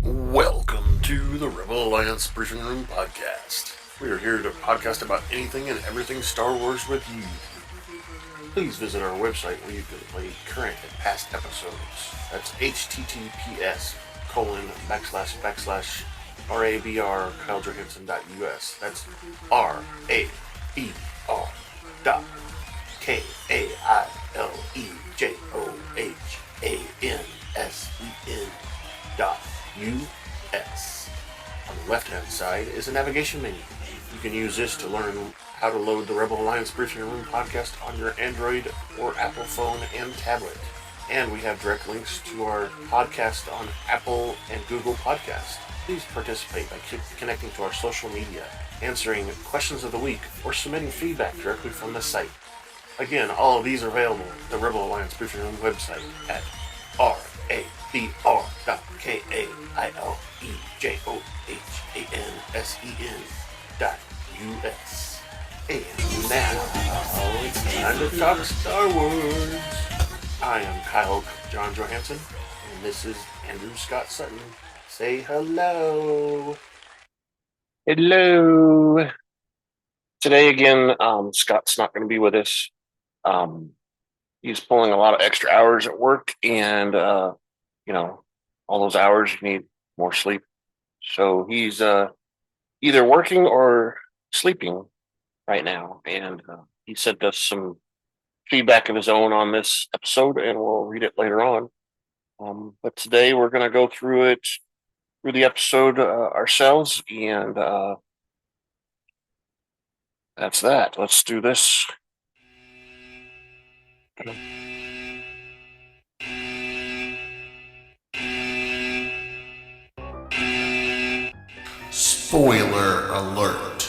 Welcome to the Rebel Alliance Briefing Room podcast. We are here to podcast about anything and everything Star Wars with you. Please visit our website where you can play current and past episodes. That's https://RABR KyleJohansson.us. That's RABR dot KAILEJOHANSEN .us. On the left-hand side is a navigation menu. You can use this to learn how to load the Rebel Alliance Briefing Room podcast on your Android or Apple phone and tablet. And we have direct links to our podcast on Apple and Google Podcasts. Please participate by connecting to our social media, answering questions of the week, or submitting feedback directly from the site. Again, all of these are available at the Rebel Alliance Briefing Room website at RABR.KAILEJOHANSEN.us. And now, it's time to talk Star Wars. I am Kyle John Johansson, and this is Andrew Scott Sutton. Say hello. Hello. Today again, Scott's not going to be with us. He's pulling a lot of extra hours at work, and all those hours you need more sleep. So he's either working or sleeping right now, and he sent us some feedback of his own on this episode, and we'll read it later on. But today we're going to go through the episode ourselves, and that's that. Let's do this. Spoiler alert.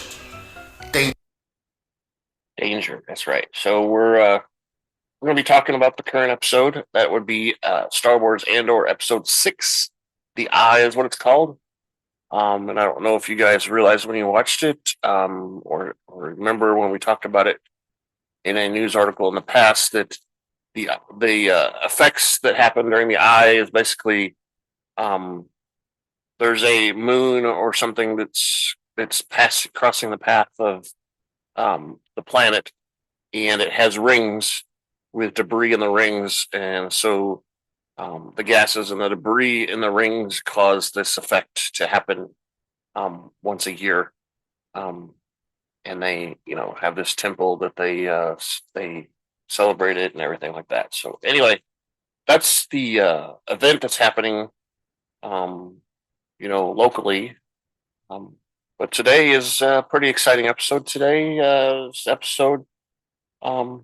Danger. That's right. So we're going to be talking about the current episode. That would be Star Wars Andor Episode 6. The Eye is what it's called. And I don't know if you guys realized when you watched it, or remember when we talked about it in a news article in the past, that the effects that happen during the Eye is basically there's a moon or something that's crossing the path of the planet, and it has rings with debris in the rings, and so the gases and the debris in the rings cause this effect to happen once a year, and they have this temple that they celebrate it and everything like that. So anyway, that's the event that's happening locally. But today is a pretty exciting episode. Today's episode, from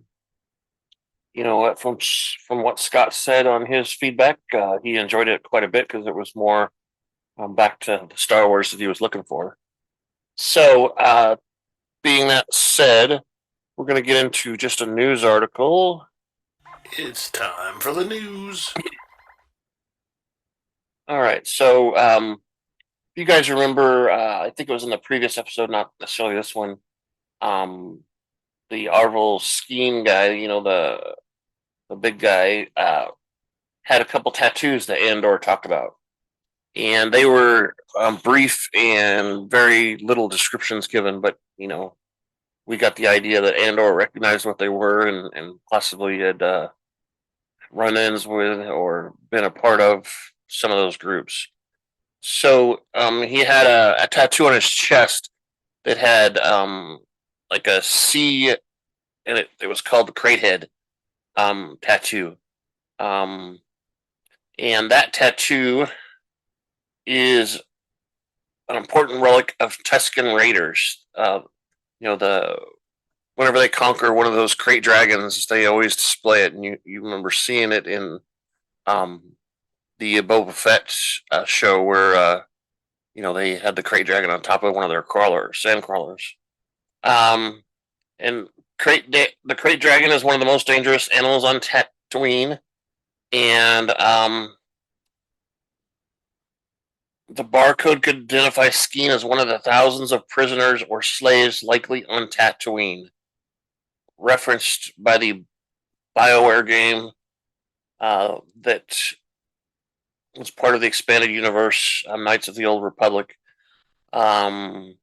what Scott said on his feedback, he enjoyed it quite a bit because it was more back to the Star Wars that he was looking for. So, being that said, we're going to get into just a news article. It's time for the news. All right. So, you guys remember, I think it was in the previous episode, not necessarily this one, the Arvel Skeen guy, the big guy, had a couple tattoos that Andor talked about. And they were brief and very little descriptions given, but, we got the idea that Andor recognized what they were and possibly had run-ins with or been a part of some of those groups. So he had a tattoo on his chest that had like a C, and it was called the Crate Head tattoo. And that tattoo is an important relic of Tusken Raiders. Whenever they conquer one of those crate dragons, they always display it, and you remember seeing it in the Boba Fett show where they had the crate dragon on top of one of their sand crawlers. And the crate dragon is one of the most dangerous animals on Tatooine, and the barcode could identify Skeen as one of the thousands of prisoners or slaves likely on Tatooine, referenced by the BioWare game that was part of the expanded universe, Knights of the Old Republic. Um,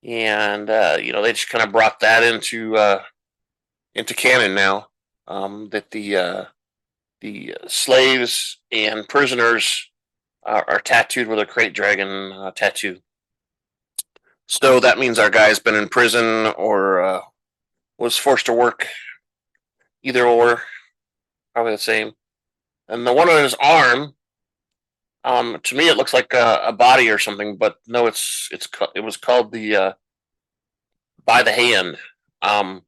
and they just kind of brought that into canon now. That the slaves and prisoners are tattooed with a crate dragon tattoo. So that means our guy's been in prison or was forced to work, either or, probably the same. And the one on his arm, to me, it looks like a body or something, but no, it was called the by the hand, um,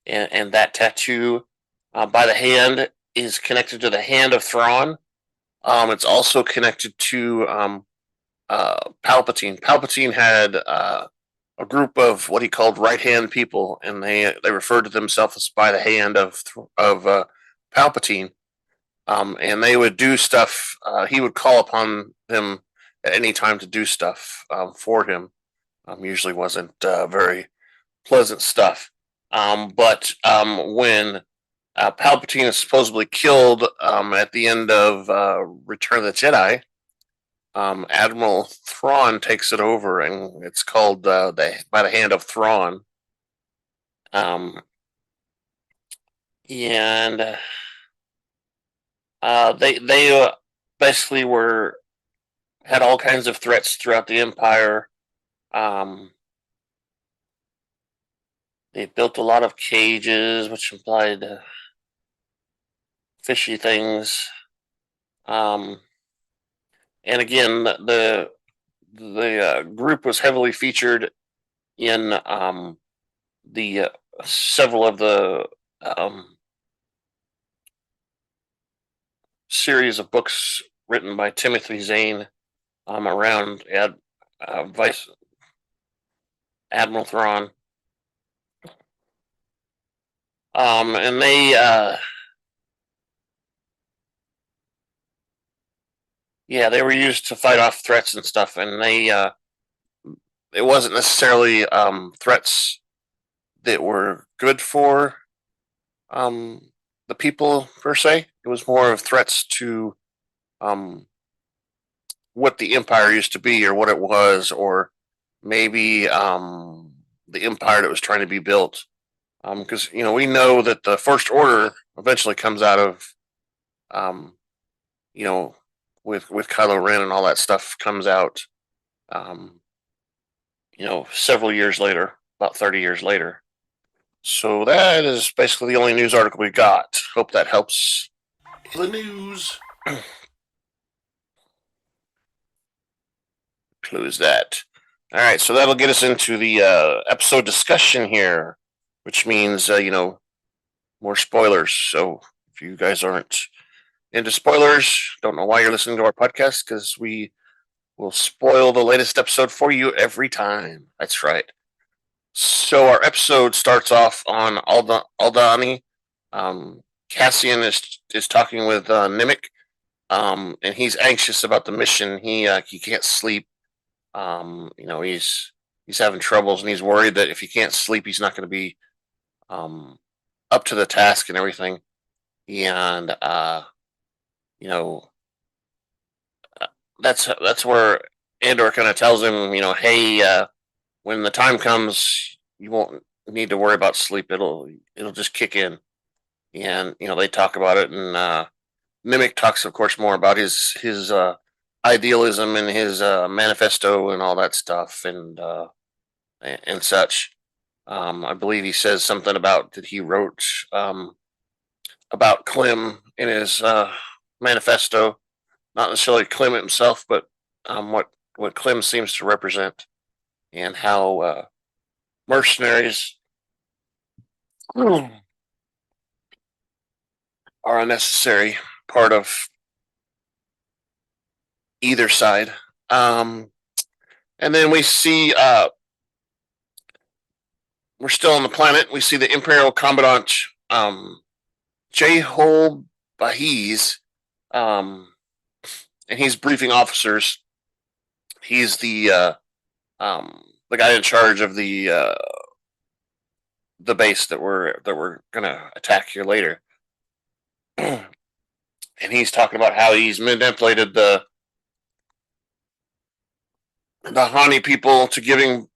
and that tattoo by the hand is connected to the hand of Thrawn. It's also connected to Palpatine. Palpatine had a group of what he called right hand people, and they referred to themselves as by the hand of Palpatine. And they would do stuff. He would call upon them at any time to do stuff for him. Usually wasn't very pleasant stuff. But when Palpatine is supposedly killed at the end of Return of the Jedi, Admiral Thrawn takes it over, and it's called by the hand of Thrawn. And they basically had all kinds of threats throughout the Empire. They built a lot of cages, which implied fishy things. And again, the group was heavily featured in the several of the series of books written by Timothy Zahn around Vice Admiral Thrawn. And they they were used to fight off threats and stuff, and it wasn't necessarily threats that were good for the people per se. It was more of threats to what the Empire used to be, or what it was, or maybe the Empire that was trying to be built. Because we know that the First Order eventually comes out of, with Kylo Ren and all that stuff comes out, several years later, about 30 years later. So that is basically the only news article we got. Hope that helps. The news. Close that. All right, so that'll get us into the episode discussion here, which means more spoilers. So if you guys aren't into spoilers, don't know why you're listening to our podcast, because we will spoil the latest episode for you every time. That's right. So our episode starts off on Aldani. Cassian is talking with Nimic, and he's anxious about the mission. He can't sleep. He's having troubles, and he's worried that if he can't sleep, he's not going to be up to the task and everything. And that's where Andor kind of tells him, hey, when the time comes, you won't need to worry about sleep. It'll just kick in. And they talk about it, and Nimic talks, of course, more about his idealism and his manifesto and all that stuff, and such. I believe he says something about that he wrote about Clem in his manifesto, not necessarily Clem himself, but what Clem seems to represent, and how mercenaries are a necessary part of either side. And then we see we're still on the planet. We see the Imperial Commandant J-Hole Bahiz, and he's briefing officers. He's the guy in charge of the base that we're gonna attack here later. and he's talking about how he's manipulated the Hani people to giving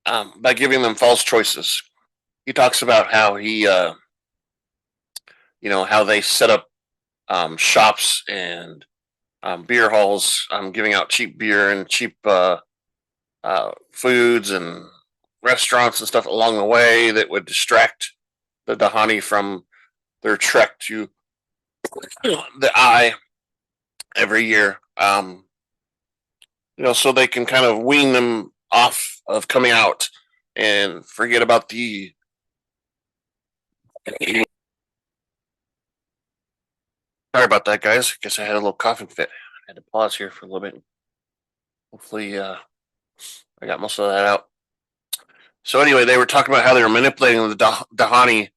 by giving them false choices. He talks about how he how they set up shops and beer halls, giving out cheap beer and cheap foods and restaurants and stuff along the way that would distract the Dahani from their trek to the Eye every year. So they can kind of wean them off of coming out and forget about the. Sorry about that, guys. I guess I had a little coughing fit. I had to pause here for a little bit. Hopefully, I got most of that out. So anyway, they were talking about how they were manipulating the Dahani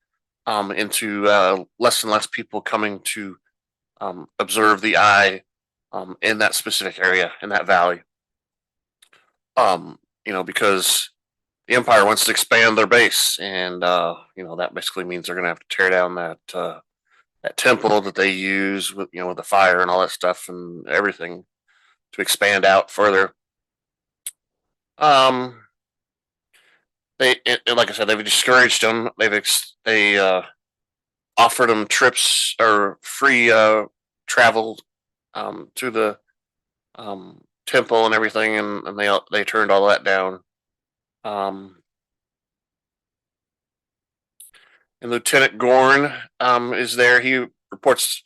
into less and less people coming to observe the Eye in that specific area, in that valley. Because the Empire wants to expand their base, and that basically means they're going to have to tear down that temple that they use with with the fire and all that stuff and everything to expand out further. Um, like I said, they've discouraged them. They offered them trips or free travel to the temple and everything, and they turned all that down. Um, and Lieutenant Gorn is there. He reports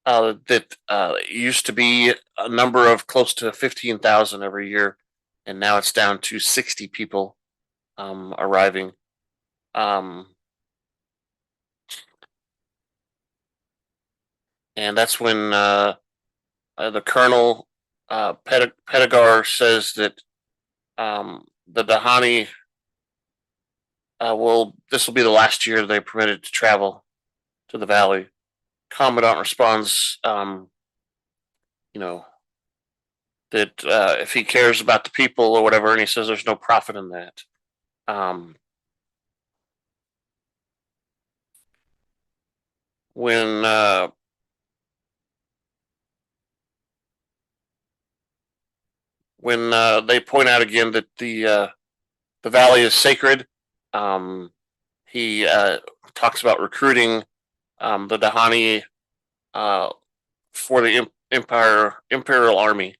that it used to be a number of close to 15,000 every year, and now it's down to 60 people arriving. And that's when the Colonel Pedigar says that the Dahani this will be the last year they permitted to travel to the valley. Commandant responds, that if he cares about the people or whatever, and he says there's no profit in that. When they point out again that the valley is sacred, he talks about recruiting the Dahani for the Imperial Army.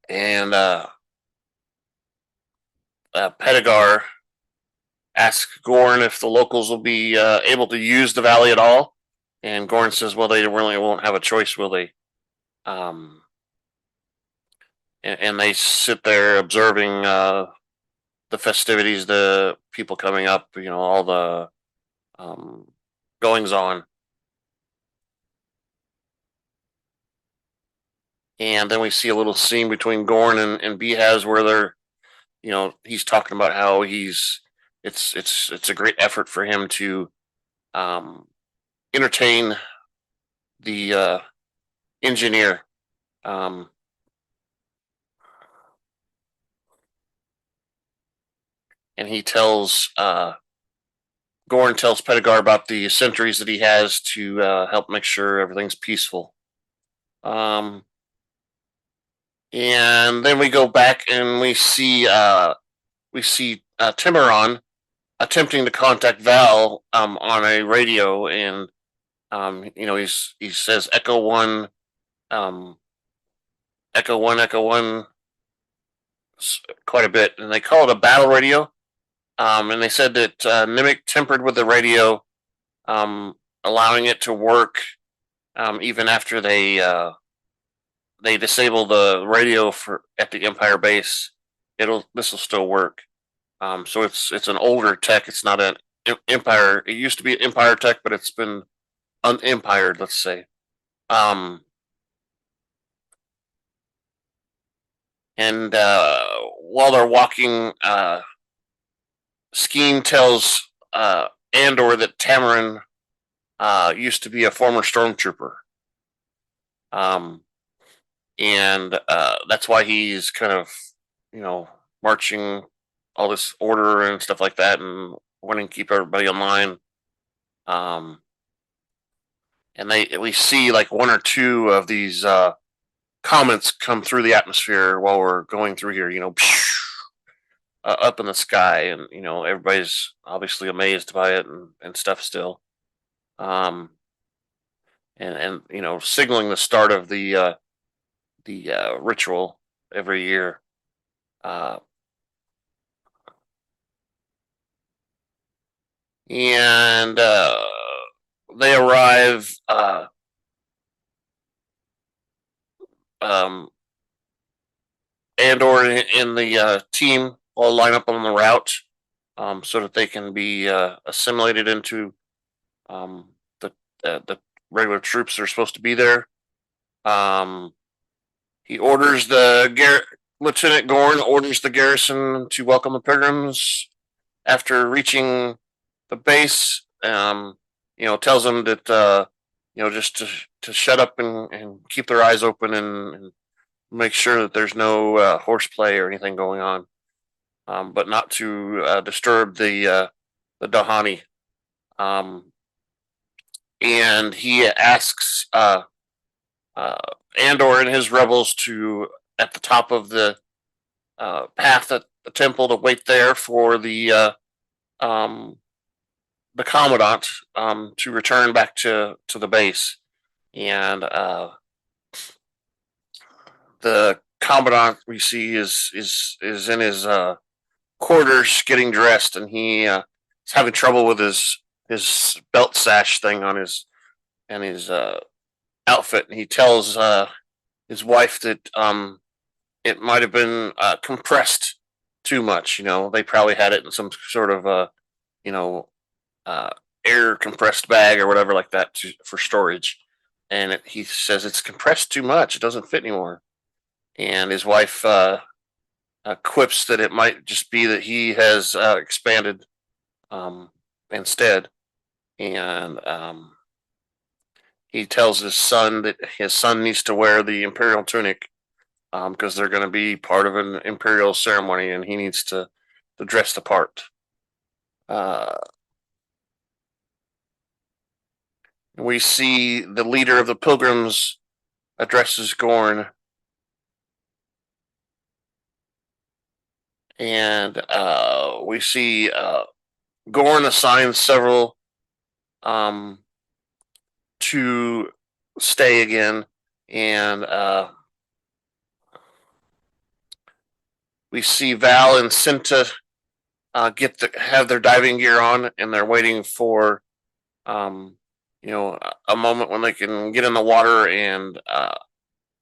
And Pedigar asks Gorn if the locals will be able to use the valley at all. And Gorn says, well, they really won't have a choice, will they? And they sit there observing the festivities, the people coming up, all the goings on. And then we see a little scene between Gorn and Behaz where they're, he's talking about how it's a great effort for him to entertain the engineer. And he tells Gorn tells Pedigar about the sentries that he has to help make sure everything's peaceful. And then we go back and we see Timuron attempting to contact Val on a radio, and he says Echo 1, Echo 1, Echo 1 quite a bit, and they call it a battle radio. And they said that Nimic tempered with the radio, allowing it to work even after they disable the radio at the Empire base. This will still work. So it's an older tech. It's not an Empire. It used to be Empire tech, but it's been unempired, let's say. And while they're walking, Skeen tells Andor that Tamarin used to be a former stormtrooper. And that's why he's kind of, marching all this order and stuff like that, and wanting to keep everybody in line. And we see like one or two of these comets come through the atmosphere while we're going through here. Up in the sky, and everybody's obviously amazed by it and stuff still. Um, and signaling the start of the ritual every year. Uh, and they arrive. Um, Andor in the team all line up on the route, so that they can be assimilated into um, the regular troops that are supposed to be there. Um, he orders Lieutenant Gorn orders the garrison to welcome the pilgrims after reaching the base. Tells them that just to shut up and keep their eyes open and make sure that there's no horseplay or anything going on, but not to disturb the Dahani. Um, and he asks Andor and his rebels to at the top of the path at the temple to wait there for um, the commandant to return back to the base, and the commandant we see is in his quarters getting dressed, and he is having trouble with his belt sash thing on his outfit, and he tells his wife that it might have been compressed too much. They probably had it in some sort of you know uh, air compressed bag or whatever like that for storage. And he says it's compressed too much; it doesn't fit anymore. And his wife quips that it might just be that he has expanded instead. And he tells his son that his son needs to wear the imperial tunic because they're going to be part of an imperial ceremony, and he needs to dress the part. Uh, we see the leader of the pilgrims addresses Gorn, and we see Gorn assigns several um, to stay again, and we see Val and Cinta have their diving gear on, and they're waiting for um, a moment when they can get in the water and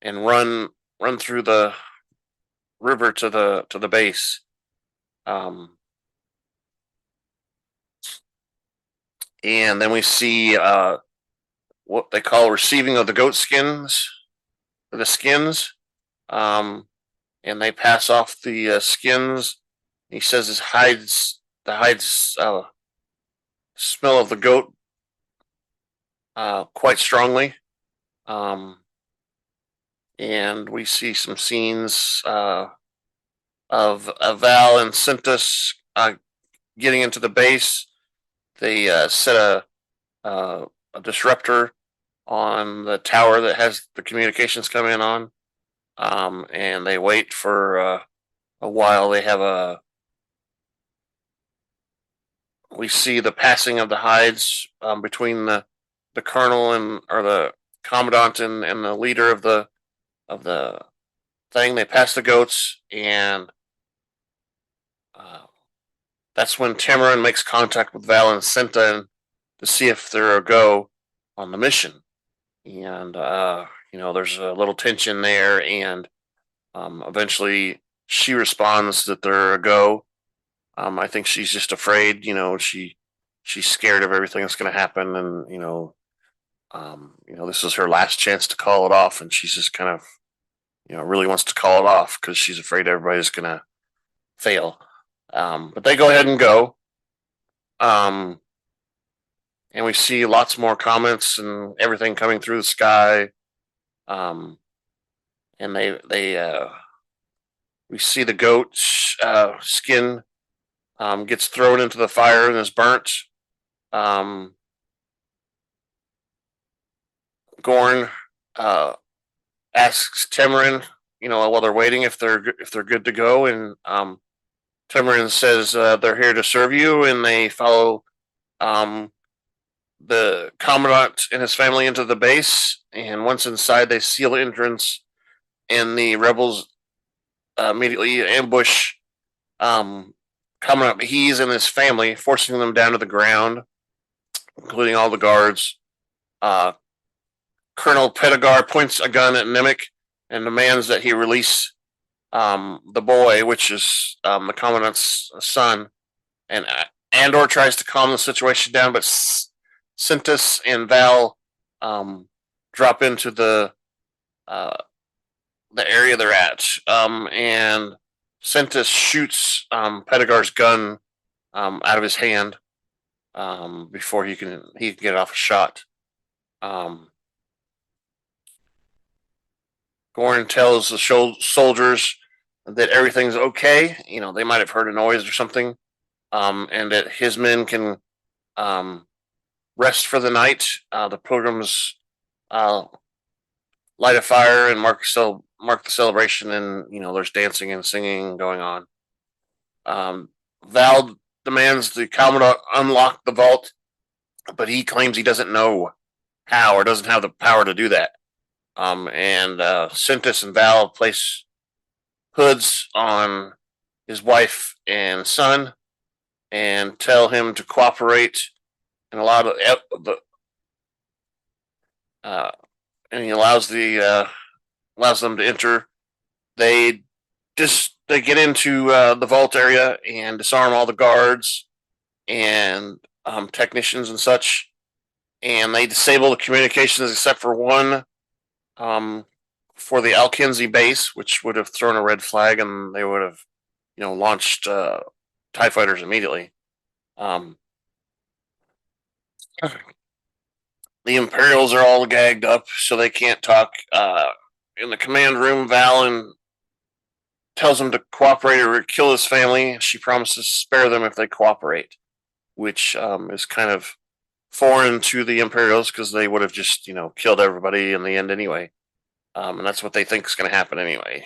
run through the river to the base. And then we see what they call receiving of the goat skins, or the skins, and they pass off the skins. He says the hides smell of the goat quite strongly. And we see some scenes of Val and Cintas getting into the base. They set a disruptor on the tower that has the communications come in on, and they wait for a while. We see the passing of the hides between the colonel or the commandant and the leader of the thing. They pass the goats, and that's when Tamarin makes contact with Val and Cinta to see if they're a go on the mission. And there's a little tension there, and eventually she responds that they're a go. I think she's just afraid. She's scared of everything that's going to happen, and this is her last chance to call it off, and she's just kind of really wants to call it off because she's afraid everybody's going to fail. But they go ahead and go. And we see lots more comments and everything coming through the sky. And we see the goat skin gets thrown into the fire and is burnt. Um, Gorn asks Tamarin, while they're waiting, if they're good to go, and Tamarin says they're here to serve you, and they follow um, the commandant and his family into the base. And once inside, they seal the entrance, and the rebels immediately ambush Commandant Behes and his family, forcing them down to the ground, including all the guards. Uh, Colonel Pedagar points a gun at Nemec and demands that he release the boy, which is the commandant's son. And Andor tries to calm the situation down, but Sintus and Val drop into uh, the area they're at, and Sintus shoots Pedagar's gun out of his hand before he can get off a shot. Gorn tells the soldiers that everything's okay. They might have heard a noise or something, and that his men can rest for the night. The pilgrims light a fire and mark the celebration, and there's dancing and singing going on. Val demands the commandant unlock the vault, but he claims he doesn't know how or doesn't have the power to do that. And Sintus and Val place hoods on his wife and son and tell him to cooperate and allow and he allows them to enter. They get into the vault area and disarm all the guards and technicians and such, and they disable the communications except for one for the Alkinzi base, which would have thrown a red flag, and they would have launched TIE fighters immediately. The Imperials are all gagged up, so they can't talk. In the command room, Valen tells him to cooperate or kill his family. She promises to spare them if they cooperate, which is kind of foreign to the Imperials because they would have just killed everybody in the end anyway, and that's what they think is going to happen anyway.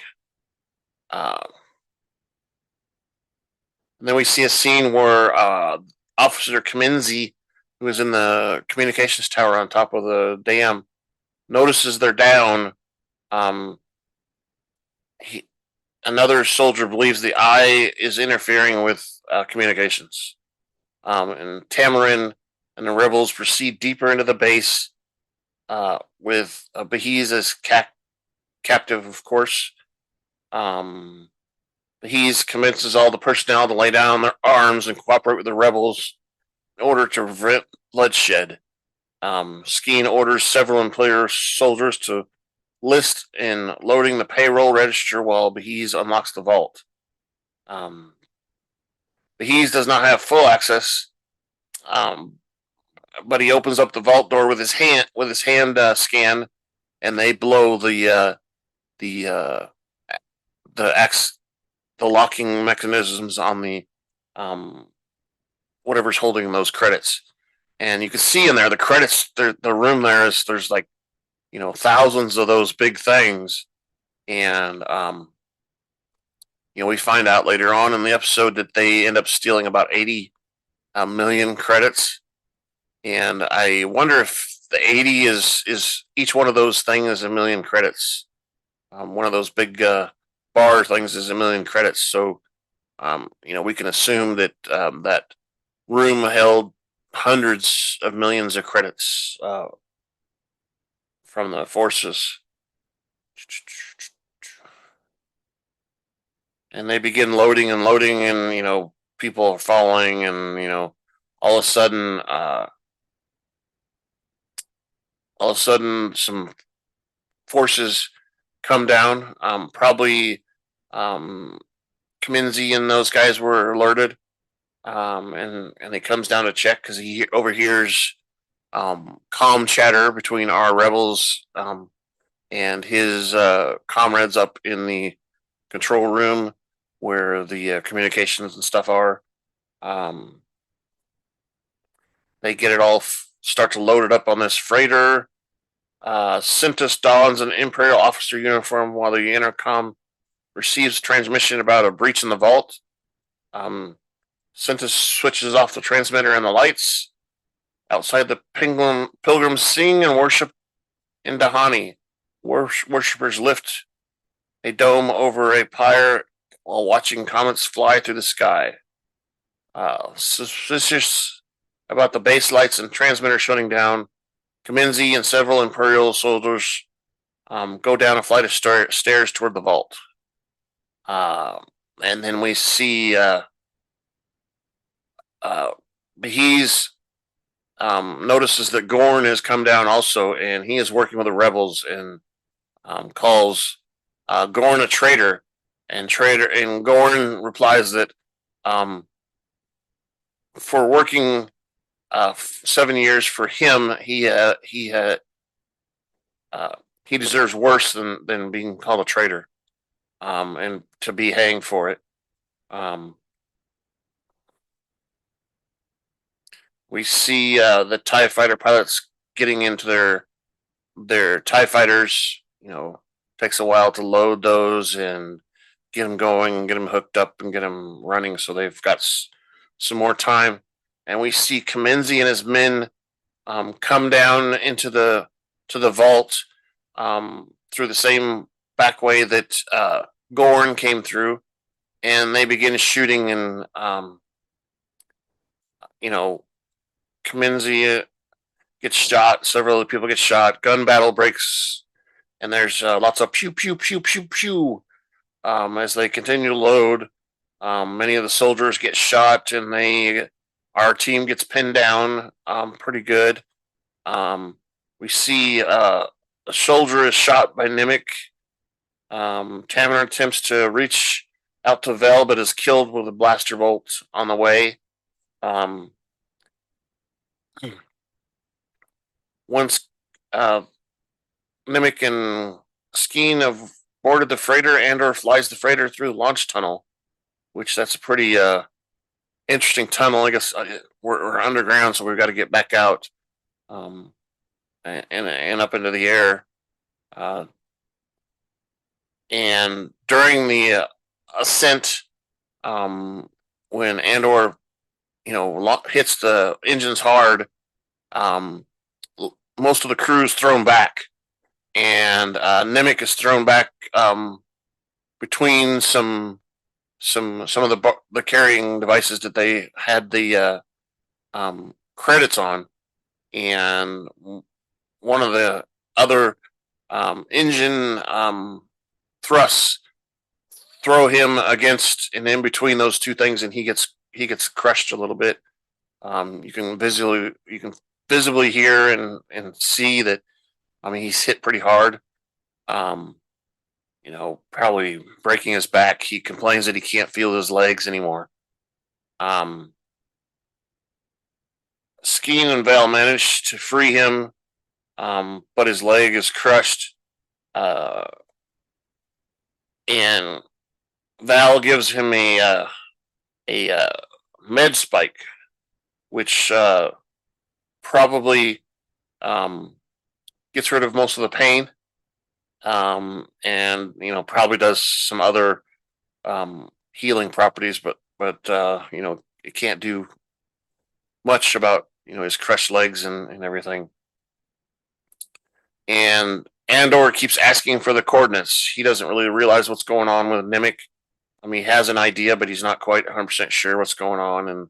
And then we see a scene where Officer Kamenzi, who is in the communications tower on top of the dam, notices they're down. Another soldier believes the eye is interfering with communications. And Tamarin and the rebels proceed deeper into the base with Behes as captive, of course. Behes convinces all the personnel to lay down their arms and cooperate with the rebels in order to prevent bloodshed. Skeen orders several Imperial soldiers to list in loading the payroll register while Behes unlocks the vault. Behes does not have full access, but he opens up the vault door with his hand scan, and they blow the locking mechanisms on the whatever's holding those credits. And you can see in there the credits. The room there's like thousands of those big things, and we find out later on in the episode that they end up stealing about 80 million credits. And I wonder if the 80 is each one of those things is a million credits. One of those big bar things is a million credits. So we can assume that that room held hundreds of millions of credits from the forces. And they begin loading, and people are falling, and all of a sudden some forces come down. Probably Kamenzi and those guys were alerted, and he comes down to check because he overhears calm chatter between our rebels and his comrades up in the control room where the communications and stuff are. Um, they get it all, start to load it up on this freighter. Sintus dons an Imperial officer uniform while the intercom receives transmission about a breach in the vault. Um, Sintus switches off the transmitter and the lights. Outside, the pilgrims sing and worship in Dahani. Worshippers lift a dome over a pyre while watching comets fly through the sky. Suspicious about the base lights and transmitter shutting down, Kamenzi and several Imperial soldiers go down a flight of stairs toward the vault. And then we see Behees notices that Gorn has come down also, and he is working with the rebels and calls Gorn a traitor. And Gorn replies that for working 7 years for him, he deserves worse than being called a traitor, and to be hanged for it. We see the TIE fighter pilots getting into their TIE fighters. Takes a while to load those and get them going, get them hooked up, and get them running. So they've got some more time. And we see Kamenzi and his men come down into the vault through the same back way that Gorn came through, and they begin shooting. And Kamenzi gets shot. Several other people get shot. Gun battle breaks, and there's lots of pew pew pew pew pew as they continue to load. Many of the soldiers get shot, and our team gets pinned down pretty good. We see a soldier is shot by Nimic. Tamina attempts to reach out to Vel, but is killed with a blaster bolt on the way. Once Nimic and Skeen have boarded the freighter, Andor flies the freighter through the launch tunnel, which that's a pretty interesting tunnel. I guess we're underground, so we've got to get back out and up into the air. And during the ascent, when Andor, hits the engines hard, most of the crew is thrown back, and Nimic is thrown back between some of the carrying devices that they had the credits on, and one of the other engine thrusts throw him against and in between those two things, and he gets crushed a little bit. You can visibly hear and see that. I mean, he's hit pretty hard. Probably breaking his back. He complains that he can't feel his legs anymore. Skeen and Val manage to free him, but his leg is crushed. And Val gives him a med spike, which probably gets rid of most of the pain, and probably does some other healing properties, but it can't do much about his crushed legs and everything. And Andor keeps asking for the coordinates. He doesn't really realize what's going on with Nimic. I mean, he has an idea, but he's not quite 100% sure what's going on. And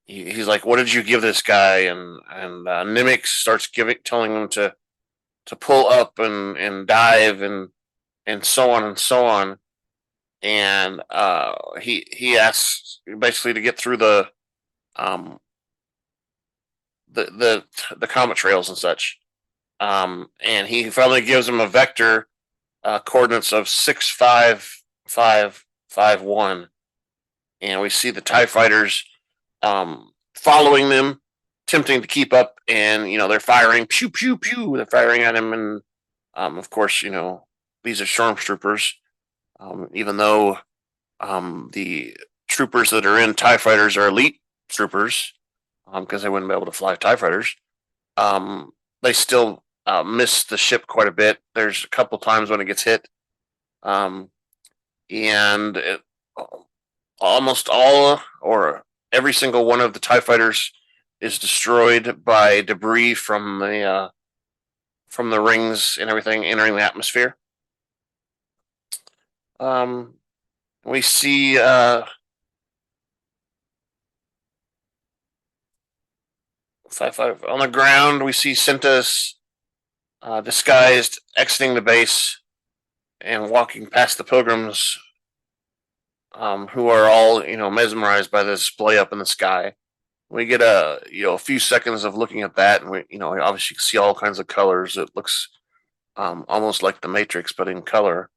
he's like, "What did you give this guy?" And Nimic starts telling him to pull up and dive and so on and so on. And he asks basically to get through the comet trails and such. And he finally gives him a vector coordinates of 65551, and we see the TIE fighters following them, attempting to keep up, and they're firing pew pew pew. They're firing at him, and of course these are stormtroopers. Even though the troopers that are in TIE fighters are elite troopers, because they wouldn't be able to fly TIE fighters. They still miss the ship quite a bit. There's a couple times when it gets hit, and almost all or every single one of the TIE fighters is destroyed by debris from the rings and everything entering the atmosphere. We see five on the ground. We see Cintas disguised exiting the base and walking past the pilgrims, who are all mesmerized by the display up in the sky. We get a few seconds of looking at that, and we obviously see all kinds of colors. It looks almost like the Matrix, but in color,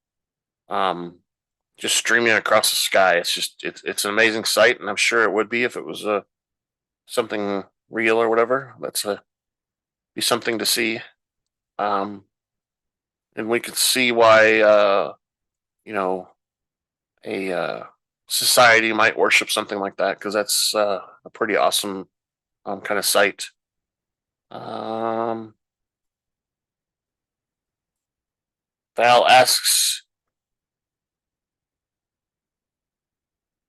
just streaming across the sky. It's an amazing sight, and I'm sure it would be if it was something real or whatever. That's be something to see, and we could see why a society might worship something like that, because that's a pretty awesome kind of sight. Val asks,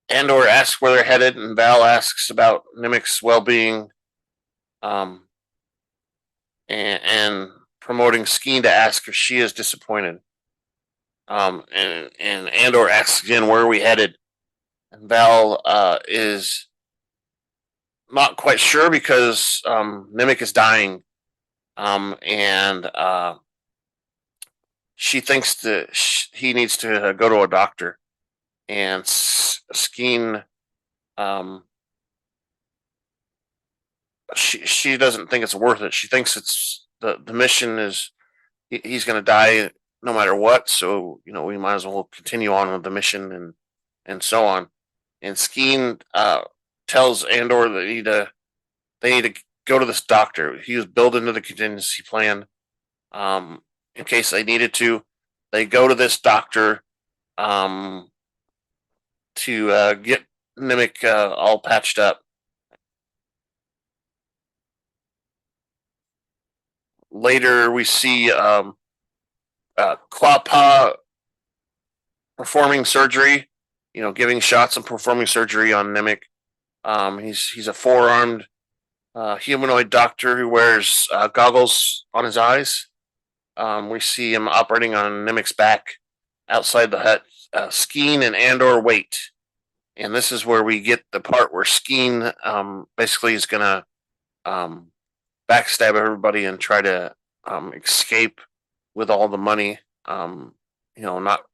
Andor asks where they're headed, and Val asks about Nemik's well-being, and promoting Skeen to ask if she is disappointed. And Andor asks again, where are we headed? And Val is not quite sure, because Nemik is dying, and she thinks that he needs to go to a doctor. And Skeen, she doesn't think it's worth it. She thinks it's the mission is he's going to die no matter what. So we might as well continue on with the mission and so on. And Skeen tells Andor that they need to go to this doctor. He was built into the contingency plan, in case they needed to. They go to this doctor to get Nemik all patched up. Later, we see Quapa performing surgery, giving shots and performing surgery on Nemik. He's a four-armed humanoid doctor who wears goggles on his eyes. We see him operating on Nemik's back outside the hut. Skeen and Andor wait, and this is where we get the part where Skeen basically is gonna backstab everybody and try to escape with all the money. Not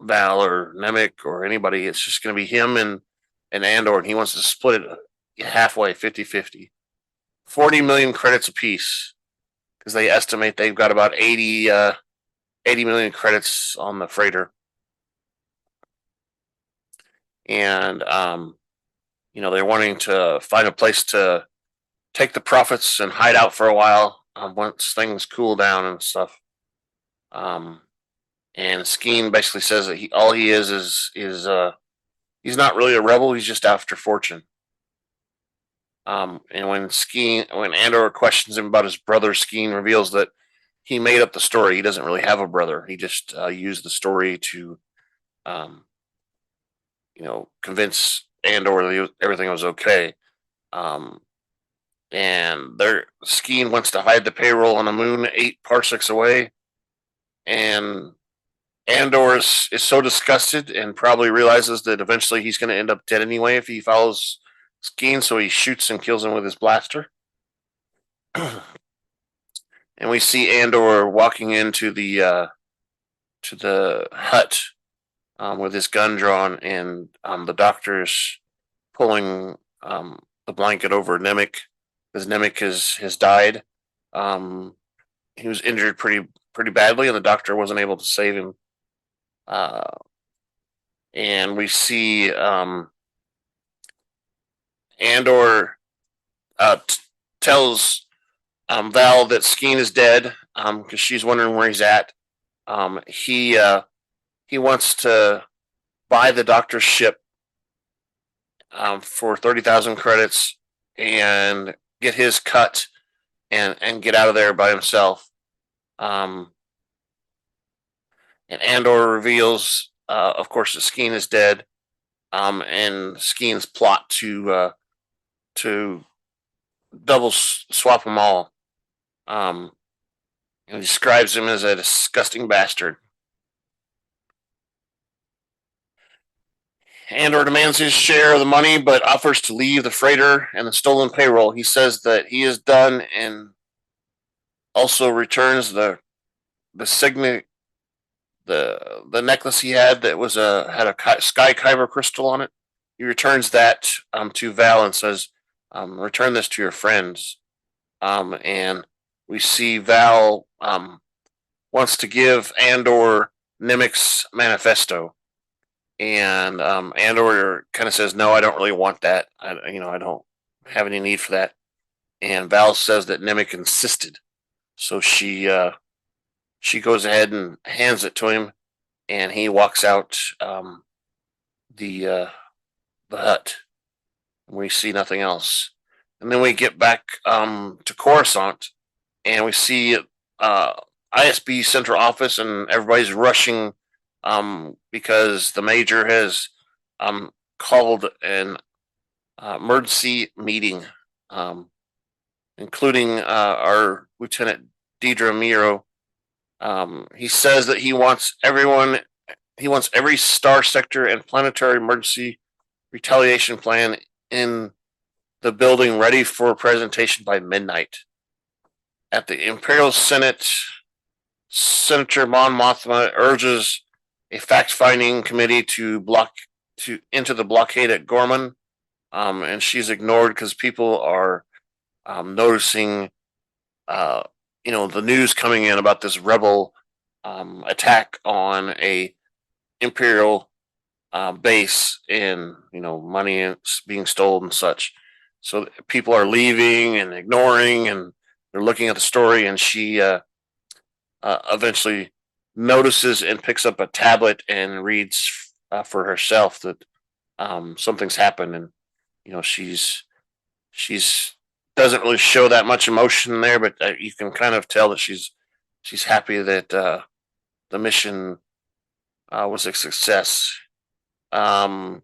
Val or Nemik or anybody. It's just going to be him and Andor, and he wants to split it halfway, 50-50. 40 million credits apiece, because they estimate they've got about 80 million credits on the freighter. And they're wanting to find a place to take the profits and hide out for a while once things cool down and stuff. And Skeen basically says that all he is he's not really a rebel. He's just after fortune. And when Andor questions him about his brother, Skeen reveals that he made up the story. He doesn't really have a brother. He just used the story to, convince Andor that everything was okay. And Skeen wants to hide the payroll on a moon 8 parsecs away, and Andor is so disgusted and probably realizes that eventually he's going to end up dead anyway if he follows Skeen, so he shoots and kills him with his blaster. And we see Andor walking into the hut with his gun drawn, and the doctor's pulling the blanket over Nemik, because Nemik has died. He was injured pretty badly, and the doctor wasn't able to save him. And we see Andor tells Val that Skeen is dead, because she's wondering where he's at. He wants to buy the doctor's ship for 30,000 credits and get his cut and get out of there by himself. And Andor reveals, of course, that Skeen is dead. And Skeen's plot to double swap them all. And describes him as a disgusting bastard. Andor demands his share of the money, but offers to leave the freighter and the stolen payroll. He says that he is done, and also returns the signet, the necklace he had that was had a sky kyber crystal on it. He returns that to Val and says, "Return this to your friends." And we see Val wants to give Andor Nemik's manifesto, and Andor kind of says, "No, I don't really want that. I don't have any need for that." And Val says that Nemik insisted, so she goes ahead and hands it to him, and he walks out the hut. We see nothing else, and then we get back to Coruscant, and we see ISB central office, and everybody's rushing because the major has called an emergency meeting, including our Lieutenant Deidre Miro. He says that he wants every star sector and planetary emergency retaliation plan in the building ready for presentation by midnight. At the Imperial Senate, Senator Mon Mothma urges a fact-finding committee to enter the blockade at Gorman, and she's ignored because people are noticing, the news coming in about this rebel attack on a Imperial base, and money being stolen and such. So people are leaving and ignoring, and they're looking at the story, and she eventually notices and picks up a tablet and reads for herself that something's happened, and she's doesn't really show that much emotion there, but you can kind of tell that she's happy that the mission was a success. And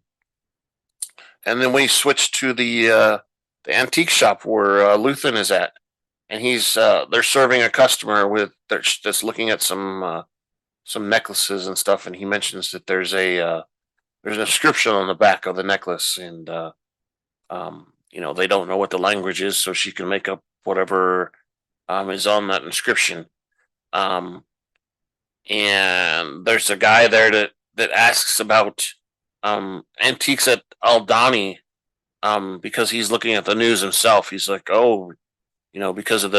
then we switch to the antique shop where Luthen is at, and they're serving a customer that's looking at some necklaces and stuff, and he mentions that there's an inscription on the back of the necklace, and they don't know what the language is, so she can make up whatever is on that inscription. And there's a guy there that asks about antiques at Aldani, because he's looking at the news himself. He's like, "Oh, because of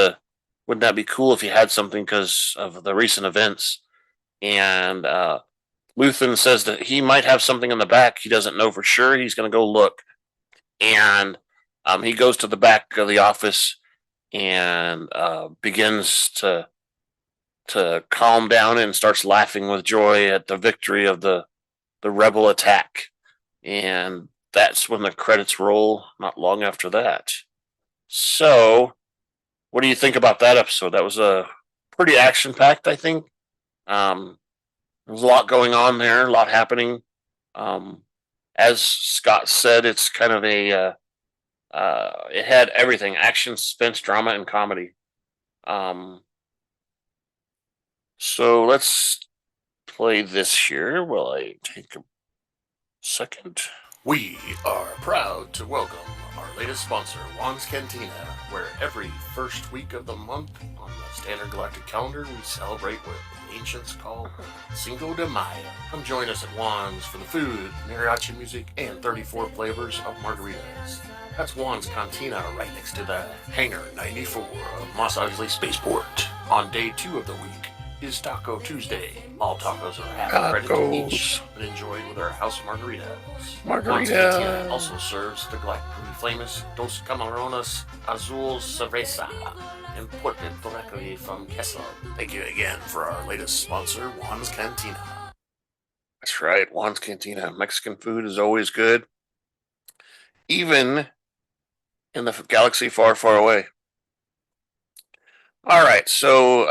wouldn't that be cool if you had something because of the recent events?" And Luthen says that he might have something in the back. He doesn't know for sure. He's going to go look. And he goes to the back of the office and begins to calm down and starts laughing with joy at the victory of the rebel attack. And that's when the credits roll not long after that. So, what do you think about that episode? That was a pretty action-packed, I think. There was a lot going on there, a lot happening. As Scott said, it's kind of it had everything: action, suspense, drama, and comedy. So let's play this here while I take a second. We are proud to welcome our latest sponsor, Juan's Cantina, where every first week of the month on the Standard Galactic calendar we celebrate what the ancients call Cinco de Mayo. Come join us at Juan's for the food, mariachi music, and 34 flavors of margaritas. That's Juan's Cantina right next to the Hangar 94 of Mos Eisley Spaceport. On day 2 of the week is Taco Tuesday. All tacos are half credit each, but enjoyed with our house margaritas. Juan's Cantina also serves the galactically famous Dos Camarones Azul Cerveza, imported directly from Kessel. Thank you again for our latest sponsor, Juan's Cantina. That's right, Juan's Cantina. Mexican food is always good. even in the galaxy far, far away. All right, so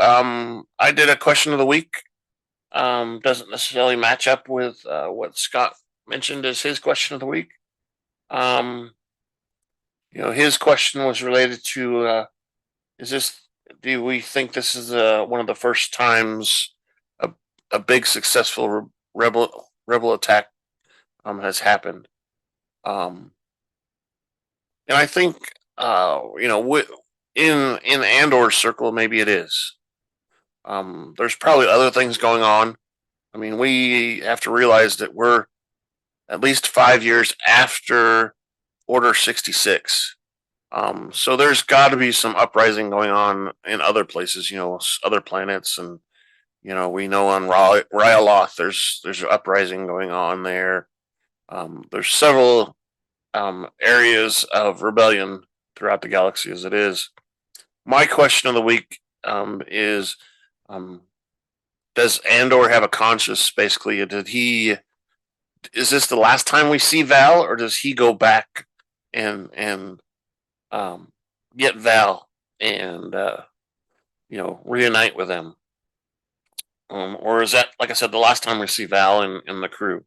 I did a question of the week. Doesn't necessarily match up with what Scott mentioned as his question of the week. Um, his question was related to is this? Do we think this is one of the first times a a big successful rebel attack has happened? Um, and I think in Andor's circle, maybe it is. There's probably other things going on. I mean, we have to realize that we're at least 5 years after Order 66. So there's got to be some uprising going on in other places, other planets, and we know on Ryaloth there's an uprising going on there. There's several areas of rebellion throughout the galaxy as it is. My question of the week is um, does Andor have a conscience? Basically, is this the last time we see Val, or does he go back and get Val and reunite with them? Or is that, like I said, the last time we see Val and the crew?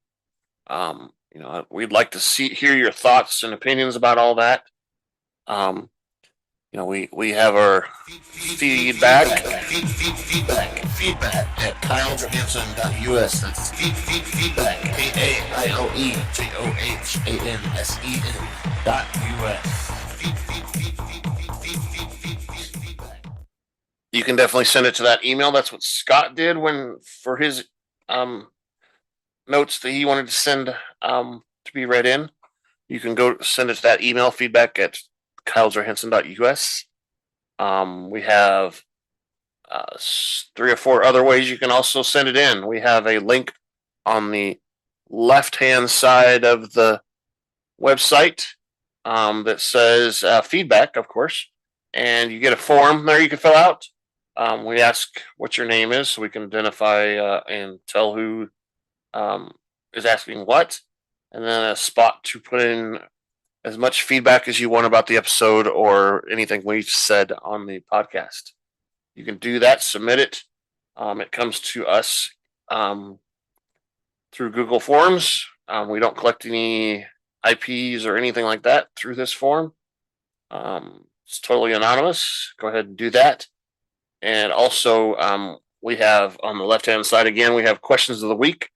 We'd like to hear your thoughts and opinions about all that. Um, we have our feedback. Feedback at KyleJohansson.us. That's feedback, KaileJohansen.us. You can definitely send it to that email. That's what Scott did for his notes that he wanted to send to be read in. You can go send it to that email, feedback at KyleJohansson.us. We have 3 or 4 other ways you can also send it in. We have a link on the left-hand side of the website that says feedback, of course, and you get a form there you can fill out. We ask what your name is so we can identify and tell who is asking what, and then a spot to put in as much feedback as you want about the episode or anything we've said on the podcast. You can do that, submit it. It comes to us through Google Forms. We don't collect any IPs or anything like that through this form. It's totally anonymous. Go ahead and do that. And also, we have on the left-hand side again, we have questions of the week,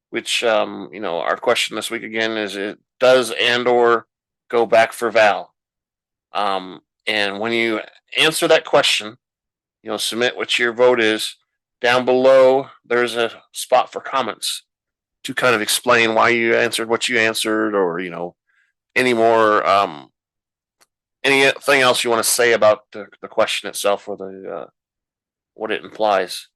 which, our question this week again is, does Andor go back for Val? And when you answer that question, submit what your vote is. Down below, there's a spot for comments to kind of explain why you answered what you answered, or any more anything else you want to say about the question itself or the what it implies.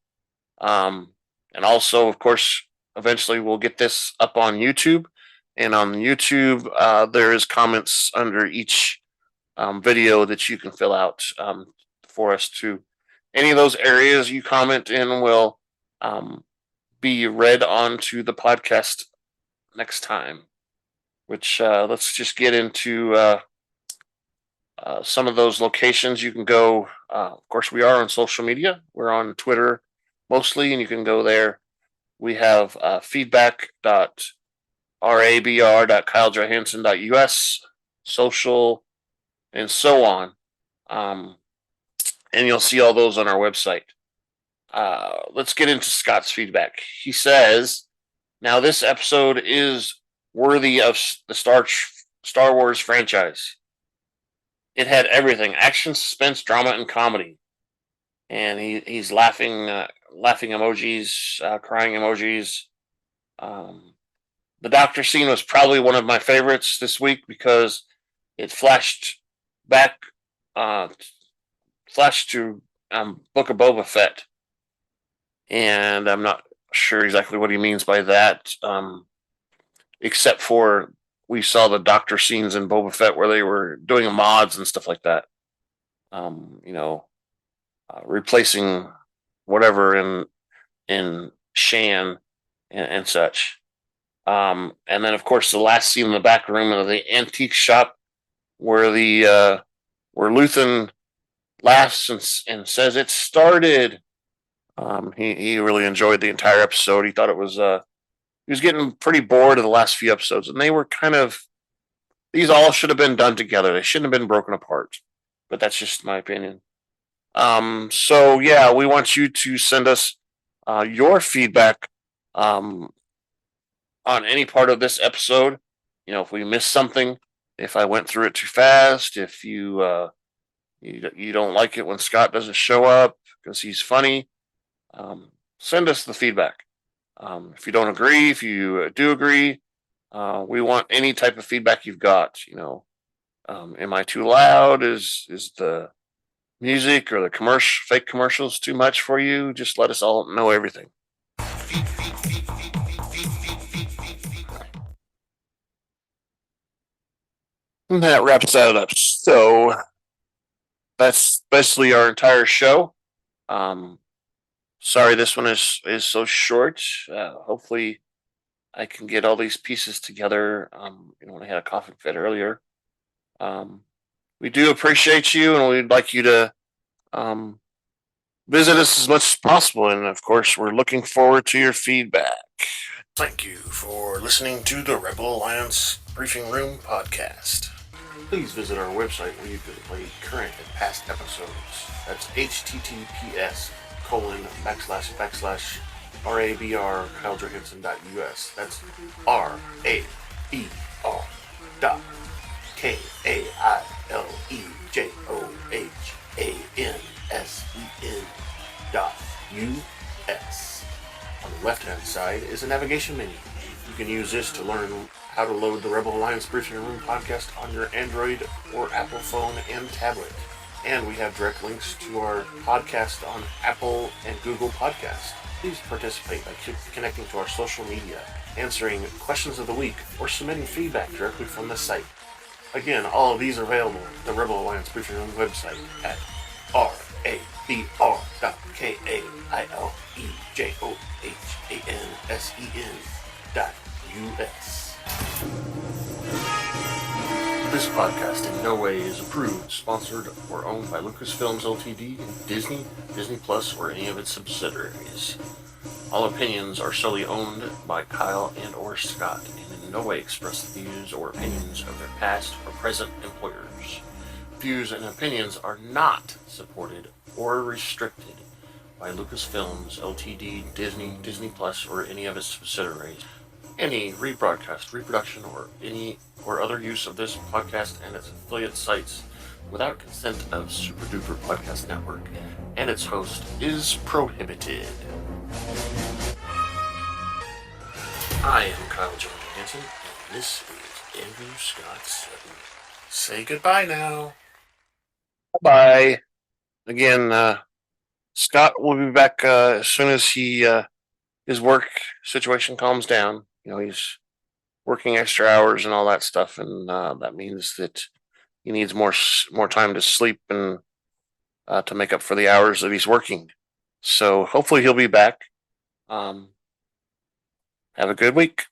And also, of course, eventually we'll get this up on YouTube. And on YouTube, there is comments under each video that you can fill out for us to. Any of those areas you comment in will be read onto the podcast next time. Which let's just get into some of those locations. You can go. Of course, we are on social media. We're on Twitter mostly, and you can go there. We have feedback.rabr.KyleJohansson.us, social, and so on. And you'll see all those on our website. Let's get into Scott's feedback. He says, now this episode is worthy of the Star Wars franchise. It had everything: action, suspense, drama, and comedy. And he's laughing emojis, crying emojis. The doctor scene was probably one of my favorites this week because it flashed to Book of Boba Fett, and I'm not sure exactly what he means by that, except for we saw the doctor scenes in Boba Fett where they were doing mods and stuff like that. Replacing whatever in Shan and such. And then, of course, the last scene in the back room of the antique shop where where Luthen laughs and says it started. He really enjoyed the entire episode. He thought it was he was getting pretty bored of the last few episodes, and they were kind of these all should have been done together. They shouldn't have been broken apart. But that's just my opinion. So yeah, we want you to send us your feedback um, on any part of this episode. You know, if we missed something, if I went through it too fast, if you don't like it when Scott doesn't show up because he's funny, send us the feedback. If you don't agree, if you do agree, we want any type of feedback you've got. You know, am I too loud? Is the music or the fake commercials too much for you? Just let us all know everything. And that wraps that up. So that's basically our entire show. Um, sorry this one is so short. Hopefully I can get all these pieces together. When I had a coughing fit earlier. We do appreciate you, and we'd like you to visit us as much as possible. And of course, we're looking forward to your feedback. Thank you for listening to the Rebel Alliance Briefing Room podcast. Please visit our website where you can play current and past episodes. That's https://RABR KyleJohansson.us. That's RABR.KyleJohansson.us. On the left-hand side is a navigation menu. You can use this to learn how to load the Rebel Alliance Briefing Room podcast on your Android or Apple phone and tablet. And we have direct links to our podcast on Apple and Google Podcasts. Please participate by connecting to our social media, answering questions of the week, or submitting feedback directly from the site. Again, all of these are available at the Rebel Alliance Briefing Room website at RABR.KyleJohansson.us. This podcast in no way is approved, sponsored, or owned by Lucasfilms Ltd., Disney, Disney Plus, or any of its subsidiaries. All opinions are solely owned by Kyle and or Scott, and in no way express the views or opinions of their past or present employers. Views and opinions are not supported or restricted by Lucasfilms Ltd., Disney, Disney Plus, or any of its subsidiaries. Any rebroadcast, reproduction, or other use of this podcast and its affiliate sites without consent of Super Duper Podcast Network and its host is prohibited. I am Kyle Johansson, and this is Andrew Scott Sutton. Say goodbye now. Bye. Again, Scott will be back as soon as his work situation calms down. You know, he's working extra hours and all that stuff, and that means that he needs more time to sleep and to make up for the hours that he's working. So hopefully he'll be back. Have a good week.